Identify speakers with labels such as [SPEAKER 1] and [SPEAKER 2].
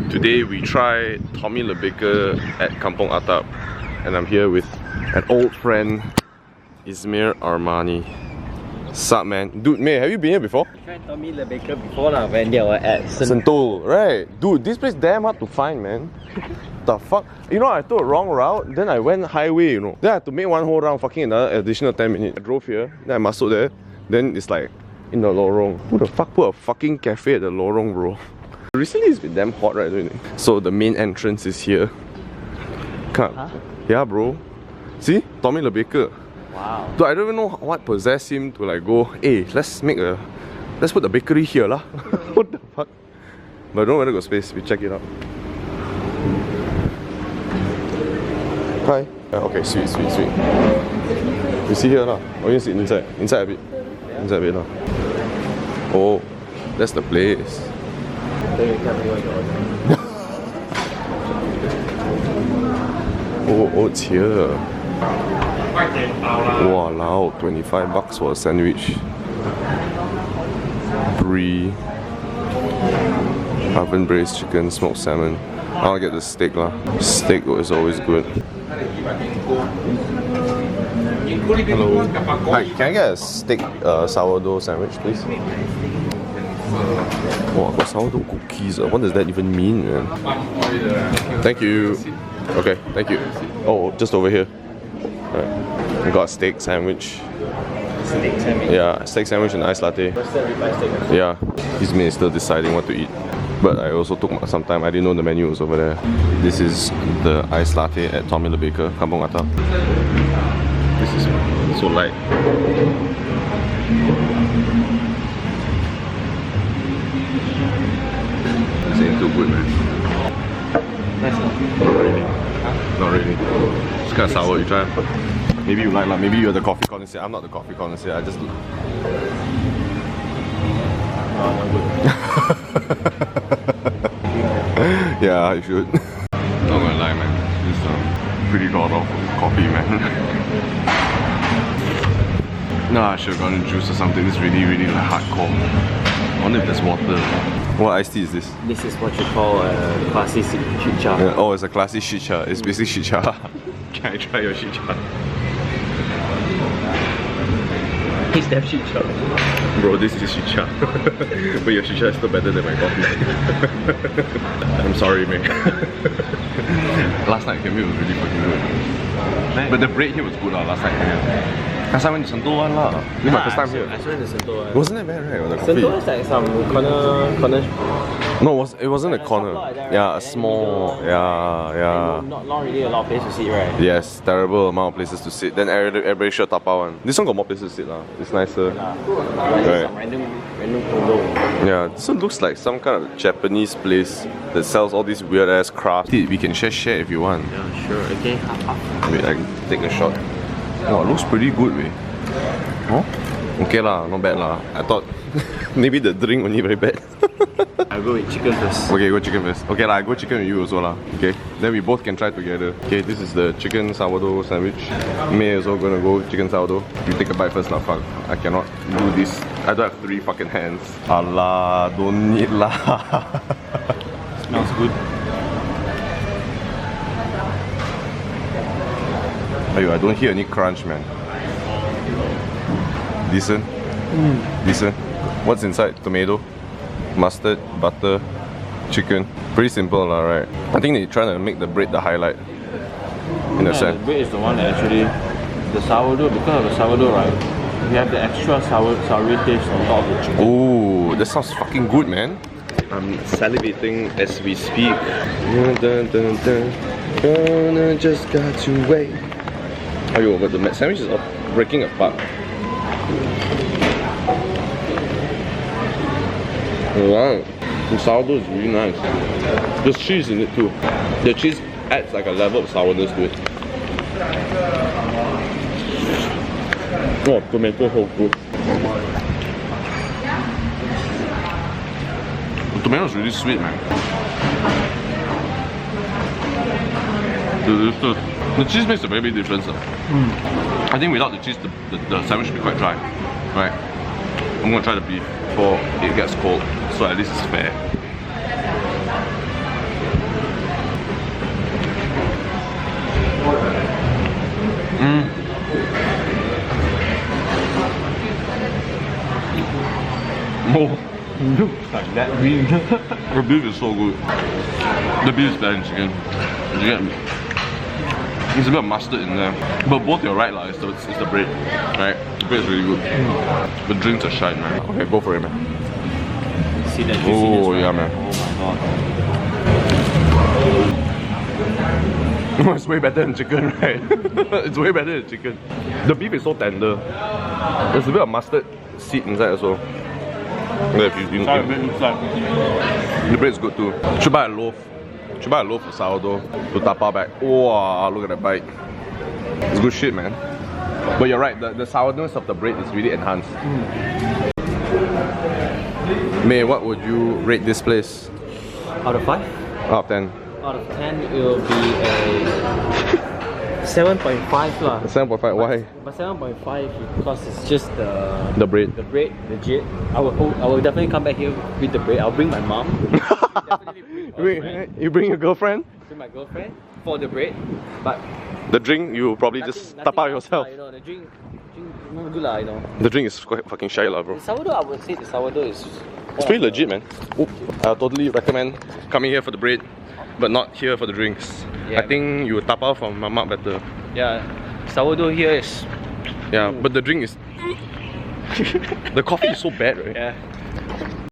[SPEAKER 1] Today we try Tommy the Baker at Kampung Attap, and I'm here with an old friend, Ismail Armani. Sup man? Dude, mate, have you been here before?
[SPEAKER 2] I tried Tommy the Baker before lah, when they were at
[SPEAKER 1] Sentul, right? Dude, this place damn hard to find, man. The fuck? You know, I took a wrong route, then I went highway, you know. Then I had to make one whole round, fucking another additional 10 minutes. I drove here, then I muscled there, then it's like in the lorong. Who the fuck put a fucking cafe at the lorong, bro? Recently it's been damn hot, right? Don't you think? So the main entrance is here. Huh? Yeah, bro. See? Tommy the Baker.
[SPEAKER 2] Wow.
[SPEAKER 1] Dude, I don't even know what possessed him to like go, hey, let's put the bakery here lah. What the fuck? But I don't know whether got space, we check it out. Hi. Okay, sweet. You see here lah. Or you sit inside? Inside a bit. Inside a bit lah. Oh, that's the place.
[SPEAKER 2] Then you tell me what you order.
[SPEAKER 1] Oh, it's here. Wow, 25 bucks for a sandwich. Brie, oven braised chicken, smoked salmon. I'll get the steak lah. Steak is always good. Hello. Hi, can I get a steak sourdough sandwich, please? Oh, I got sourdough cookies. What does that even mean, man? Thank you. Okay, thank you. Oh, just over here. Alright. We got a steak sandwich.
[SPEAKER 2] Steak sandwich?
[SPEAKER 1] Yeah, steak sandwich and ice latte. Yeah, he's been still deciding what to eat. But I also took some time, I didn't know the menu was over there. This is the ice latte at Tommy the Baker, Kampung Attap. This is so light. This ain't too good, man.
[SPEAKER 2] Nice.
[SPEAKER 1] Not really. It's kind of sour, you try. Maybe you like, maybe you're the coffee connoisseur. I'm not the coffee connoisseur, I just...
[SPEAKER 2] Oh, not good.
[SPEAKER 1] Yeah, you should. Not gonna lie, man. This is pretty god awful coffee, man. Nah, I should have gotten juice or something. This is really like hardcore. I wonder if there's water. What iced tea is this?
[SPEAKER 2] This is what you call a classy chicha.
[SPEAKER 1] Yeah, oh, it's a classy chicha. It's basically chicha. Can I try your chicha?
[SPEAKER 2] It's damn chicha.
[SPEAKER 1] Bro, this is chicha. But your chicha is still better than my coffee. I'm sorry, man. Last night I came here was really fucking good. But the bread here was good last night I came here. Last time I went to Sentul one lah. This is my first time here.
[SPEAKER 2] I went to Sourdough one.
[SPEAKER 1] Wasn't that bad, right? The coffee.
[SPEAKER 2] Sourdough is like some corner.
[SPEAKER 1] No, it wasn't a corner. Yeah, a small. Yeah.
[SPEAKER 2] Not really a lot of places to sit, right?
[SPEAKER 1] Yes, terrible amount of places to sit. Then everybody sure tapao one. This one got more places to sit lah. It's nicer.
[SPEAKER 2] Right. Some random condo.
[SPEAKER 1] Yeah, this one looks like some kind of Japanese place that sells all these weird ass crafts. We can share if you want.
[SPEAKER 2] Yeah, sure. Okay, half.
[SPEAKER 1] Wait, I can take a shot. Oh, it looks pretty good, way. Oh? Okay lah, not bad lah. I thought maybe the drink only very bad.
[SPEAKER 2] I'll go with chicken first.
[SPEAKER 1] Okay, go chicken first. Okay lah, I go chicken with you also lah. Okay, then we both can try together. Okay, this is the chicken sourdough sandwich. May also gonna go chicken sourdough. You take a bite first lah, fuck. I cannot do this. I don't have 3 fucking hands. Allah, don't need lah.
[SPEAKER 2] Smells good.
[SPEAKER 1] Ayo, I don't hear any crunch, man. Decent? Decent. What's inside? Tomato, mustard, butter, chicken. Pretty simple lah, right? I think they're trying to make the bread the highlight. In a sense.
[SPEAKER 2] The bread is the one that actually, the sourdough, because of the sourdough, right? You have the extra sour taste on top of the chicken.
[SPEAKER 1] Ooh, that sounds fucking good, man. I'm salivating as we speak. Gonna just got to wait. Ayo, but the sandwich is breaking apart. Wow, the sourdough is really nice. There's cheese in it too. The cheese adds like a level of sourness to it. Oh, tomato so good. The tomato is really sweet, man. Delicious. The cheese makes a very big difference. I think without the cheese, the sandwich would be quite dry. Right? I'm gonna try the beef before it gets cold, so at least it's fair.
[SPEAKER 2] green.
[SPEAKER 1] The beef is so good. The beef is better than chicken. There's a bit of mustard in there. But both you're right, it's the bread. Right? The bread is really good. The drinks are shine, man. Okay, go for it, man.
[SPEAKER 2] See that juiciness?
[SPEAKER 1] Oh, yeah, man.
[SPEAKER 2] Oh my god.
[SPEAKER 1] It's way better than chicken, right? It's way better than chicken. The beef is so tender. There's a bit of mustard seed inside as well. Yeah, the bread is good too. Should buy a loaf. Should buy a loaf of sourdough to tapa back. Oh, look at that bite. It's good shit, man. But you're right, the sourness of the bread is really enhanced. May, what would you rate this place?
[SPEAKER 2] Out of 5?
[SPEAKER 1] Out of 10.
[SPEAKER 2] Out of 10, it will be a 7.5 lah.
[SPEAKER 1] 7.5, why?
[SPEAKER 2] But 7.5 because it's just
[SPEAKER 1] The bread.
[SPEAKER 2] The bread, legit. I will definitely come back here with the bread. I'll bring my mom.
[SPEAKER 1] You bring your girlfriend?
[SPEAKER 2] Bring my girlfriend for the bread. But
[SPEAKER 1] the drink, you probably just tap out yourself.
[SPEAKER 2] You know, the drink not good lah, you know.
[SPEAKER 1] The drink is quite fucking shy lah, bro.
[SPEAKER 2] The sourdough, I would say the sourdough is...
[SPEAKER 1] It's pretty legit, man. I totally recommend coming here for the bread, but not here for the drinks. Yeah, I think you tap out from Mama better.
[SPEAKER 2] Yeah, sourdough here is...
[SPEAKER 1] Yeah, but the drink is... The coffee is so bad, right?
[SPEAKER 2] Yeah.